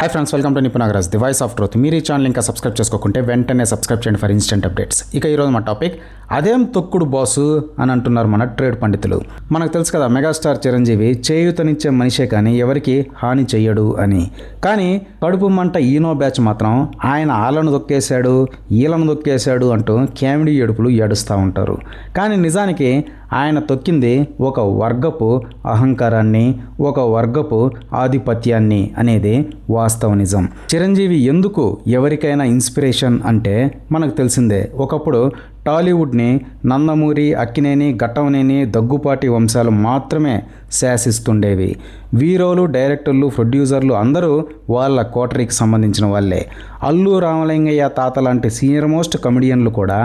Hi friends, welcome to Nipun Nagaraj, the voice of truth. మీరు ఈ channel ఇంకా సబ్స్క్రైబ్ చేసుకోకుంటే వెంటనే సబ్స్క్రైబ్ చేయండి ఫర్ ఇన్స్టెంట్ అప్డేట్స్. ఇక ఈరోజు మా టాపిక్ అదేం తొక్కుడు బాసు అని అంటున్నారు మన ట్రేడ్ పండితులు. మనకు తెలుసు కదా, మెగాస్టార్ చిరంజీవి చేయూతనిచ్చే మనిషే కానీ ఎవరికి హాని చెయ్యడు అని. కానీ కడుపు మంట ఈనో బ్యాచ్ మాత్రం ఆయన ఆలను దొక్కేశాడు, ఈలను దొక్కేశాడు అంటూ కామెడీ ఏడుపులు ఏడుస్తూ ఉంటారు. కానీ నిజానికి ఆయన తొక్కింది ఒక వర్గపు అహంకారాన్ని, ఒక వర్గపు ఆధిపత్యాన్ని అనేది వాస్తవ నిజం. చిరంజీవి ఎందుకు ఎవరికైనా ఇన్స్పిరేషన్ అంటే మనకు తెలిసిందే. ఒకప్పుడు టాలీవుడ్ని నందమూరి, అక్కినేని, ఘట్టమనేని, దగ్గుపాటి వంశాలు మాత్రమే శాసిస్తుండేవి. హీరోలు, డైరెక్టర్లు, ప్రొడ్యూసర్లు అందరూ వాళ్ళ కోటరీకి సంబంధించిన వాళ్ళే. అల్లు రామలింగయ్య తాత లాంటి సీనియర్ మోస్ట్ కమెడియన్లు కూడా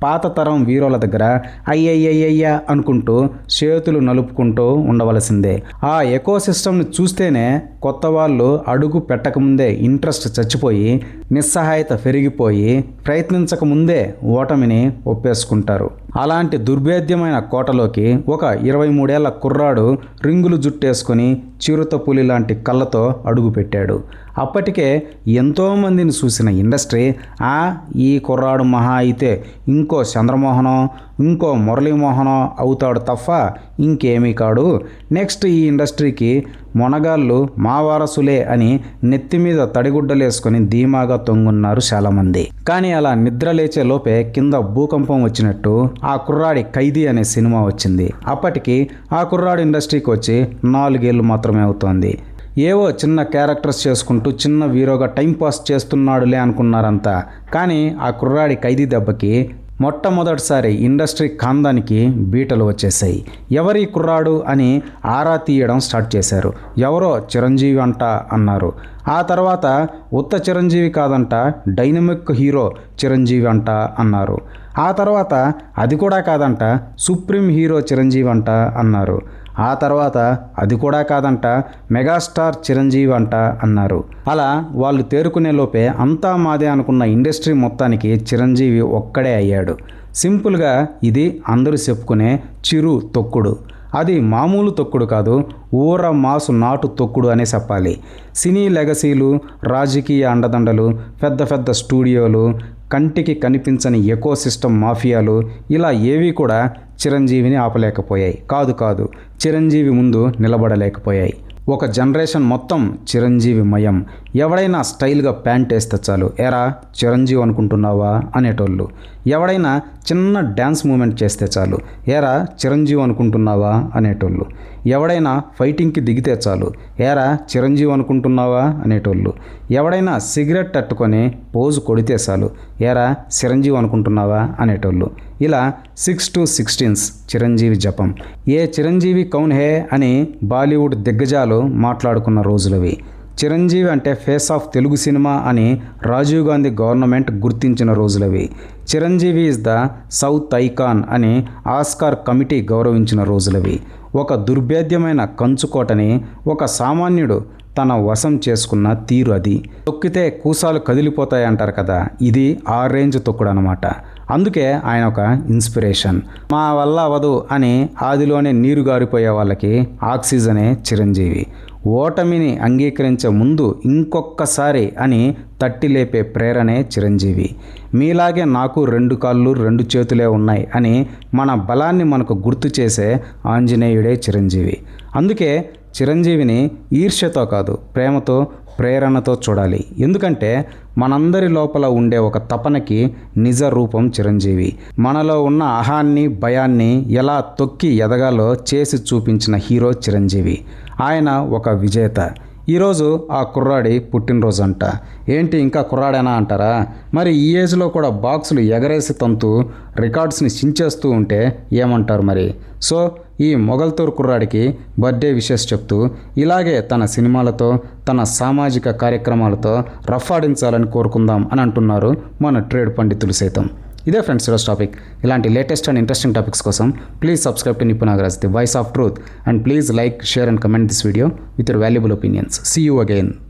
పాత తరం హీరోల దగ్గర అయ్యయ్యయ్యయ్య అనుకుంటూ చేతులు నలుపుకుంటూ ఉండవలసిందే. ఆ ఎకో సిస్టమ్ని చూస్తేనే కొత్త వాళ్ళు అడుగు పెట్టకముందే ఇంట్రెస్ట్ చచ్చిపోయి, నిస్సహాయత పెరిగిపోయి, ప్రయత్నించకముందే ఓటమిని ఒప్పేసుకుంటారు. అలాంటి దుర్భేద్యమైన కోటలోకి ఒక 23 ఏళ్ల కుర్రాడు రింగులు జుట్టేసుకొని చిరుత పులి లాంటి కళ్ళతో అడుగుపెట్టాడు. అప్పటికే ఎంతోమందిని చూసిన ఇండస్ట్రీ ఈ కుర్రాడు మహా అయితే ఇంకో చంద్రమోహనో, ఇంకో మురళీమోహనో అవుతాడు తప్ప ఇంకేమీ కాడు, నెక్స్ట్ ఈ ఇండస్ట్రీకి మొనగాళ్ళు మా వారసులే అని నెత్తి మీద తడిగుడ్డలేసుకొని ధీమాగా తొంగున్నారు చాలామంది. కానీ అలా నిద్ర లేచే లోపే కింద భూకంపం వచ్చినట్టు ఆ కుర్రాడి ఖైదీ అనే సినిమా వచ్చింది. అప్పటికి ఆ కుర్రాడు ఇండస్ట్రీకి వచ్చి 4 ఏళ్ళు మాత్రమే అవుతోంది. ఏవో చిన్న క్యారెక్టర్స్ చేసుకుంటూ చిన్న హీరోగా టైంపాస్ చేస్తున్నాడులే అనుకున్నారంతా. కానీ ఆ కుర్రాడి ఖైదీ దెబ్బకి మొట్టమొదటిసారి ఇండస్ట్రీ కాందానికి బీటలు వచ్చేసాయి. ఎవరి కుర్రాడు అని ఆరా తీయడం స్టార్ట్ చేశారు. ఎవరో చిరంజీవి అంట అన్నారు. ఆ తర్వాత ఉత్త చిరంజీవి కాదంట, డైనమిక్ హీరో చిరంజీవి అంట అన్నారు. ఆ తర్వాత అది కూడా కాదంట, సుప్రీం హీరో చిరంజీవి అంట అన్నారు. ఆ తర్వాత అది కూడా కాదంట, మెగాస్టార్ చిరంజీవి అంట అన్నారు. అలా వాళ్ళు తేరుకునే లోపే అంతా మాదే అనుకున్న ఇండస్ట్రీ మొత్తానికి చిరంజీవి ఒక్కడే అయ్యాడు. సింపుల్గా ఇది అందరూ చెప్పుకునే చిరు తొక్కుడు. అది మామూలు తొక్కుడు కాదు, ఊర మాసు నాటు తొక్కుడు అనే చెప్పాలి. సినీ లెగసీలు, రాజకీయ అండదండలు, పెద్ద పెద్ద స్టూడియోలు, కంటికి కనిపించని ఎకో సిస్టమ్ మాఫియాలు ఇలా ఏవి కూడా చిరంజీవిని ఆపలేకపోయాయి. కాదు చిరంజీవి ముందు నిలబడలేకపోయాయి. ఒక జనరేషన్ మొత్తం చిరంజీవి మయం. ఎవడైనా స్టైల్గా ప్యాంట్ వేస్తే చాలు, ఎరా చిరంజీవి అనుకుంటున్నావా అనేటోళ్ళు. ఎవడైనా చిన్న డ్యాన్స్ మూమెంట్ చేస్తే చాలు, ఏరా చిరంజీవి అనుకుంటున్నావా అనేటోళ్ళు. ఎవడైనా ఫైటింగ్కి దిగితే చాలు, ఏరా చిరంజీవి అనుకుంటున్నావా అనేటోళ్ళు. ఎవడైనా సిగరెట్ తట్టుకొని పోజు కొడితే చాలు, ఏరా చిరంజీవి అనుకుంటున్నావా అనేటోళ్ళు. ఇలా 6 to 16 చిరంజీవి జపం. ఏ చిరంజీవి కౌన్ హే అని బాలీవుడ్ దిగ్గజాలు మాట్లాడుకున్న రోజులవి. చిరంజీవి అంటే ఫేస్ ఆఫ్ తెలుగు సినిమా అని రాజీవ్ గాంధీ గవర్నమెంట్ గుర్తించిన రోజులవి. Chiranjeevi is the south icon అని ఆస్కార్ కమిటీ గౌరవించిన రోజులవి. ఒక దుర్భేద్యమైన కంచుకోటని ఒక సామాన్యుడు తన వశం చేసుకున్న తీరు అది. తొక్కితే కూసాలు కదిలిపోతాయి అంటారు కదా, ఇది ఆ రేంజ్ తొక్కుడు అనమాట. అందుకే ఆయన ఒక ఇన్స్పిరేషన్. మా వల్ల అవదు అని ఆదిలోనే నీరు గారిపోయే వాళ్ళకి ఆక్సిజనే చిరంజీవి. ఓటమిని అంగీకరించే ముందు ఇంకొక్కసారి అని తట్టి లేపే ప్రేరణే చిరంజీవి. మీలాగే నాకు 2 కాళ్ళు 2 చేతులే ఉన్నాయి అని మన బలాన్ని మనకు గుర్తు చేసే ఆంజనేయుడే చిరంజీవి. అందుకే చిరంజీవిని ఈర్ష్యతో కాదు, ప్రేమతో, ప్రేరణతో చూడాలి. ఎందుకంటే మనందరి లోపల ఉండే ఒక తపనకి నిజ రూపం చిరంజీవి. మనలో ఉన్న అహాన్ని, భయాన్ని ఎలా తొక్కి ఎదగాలో చేసి చూపించిన హీరో చిరంజీవి. ఆయన ఒక విజేత. ఈరోజు ఆ కుర్రాడి పుట్టినరోజు అంట. ఏంటి ఇంకా కుర్రాడేనా అంటారా? మరి ఈ ఏజ్లో కూడా బాక్సులు ఎగరేసి తంతు రికార్డ్స్ని చించేస్తూ ఉంటే ఏమంటారు మరి? సో ఈ మొగల్తూరు కుర్రాడికి బర్త్డే విషెస్ చెప్తూ ఇలాగే తన సినిమాలతో, తన సామాజిక కార్యక్రమాలతో రఫాడించాలని కోరుకుందాం అని అంటున్నారు మన ట్రేడ్ పండితులు సైతం. ఇదే ఫ్రెండ్స్ ఈరోజు టాపిక్. ఇలాంటి లేటెస్ట్ అండ్ ఇంట్రెస్టింగ్ టాపిక్స్ కోసం please subscribe to Nipun Nagaraj, the voice of truth, and please like, share and comment this video with your valuable opinions. See you again.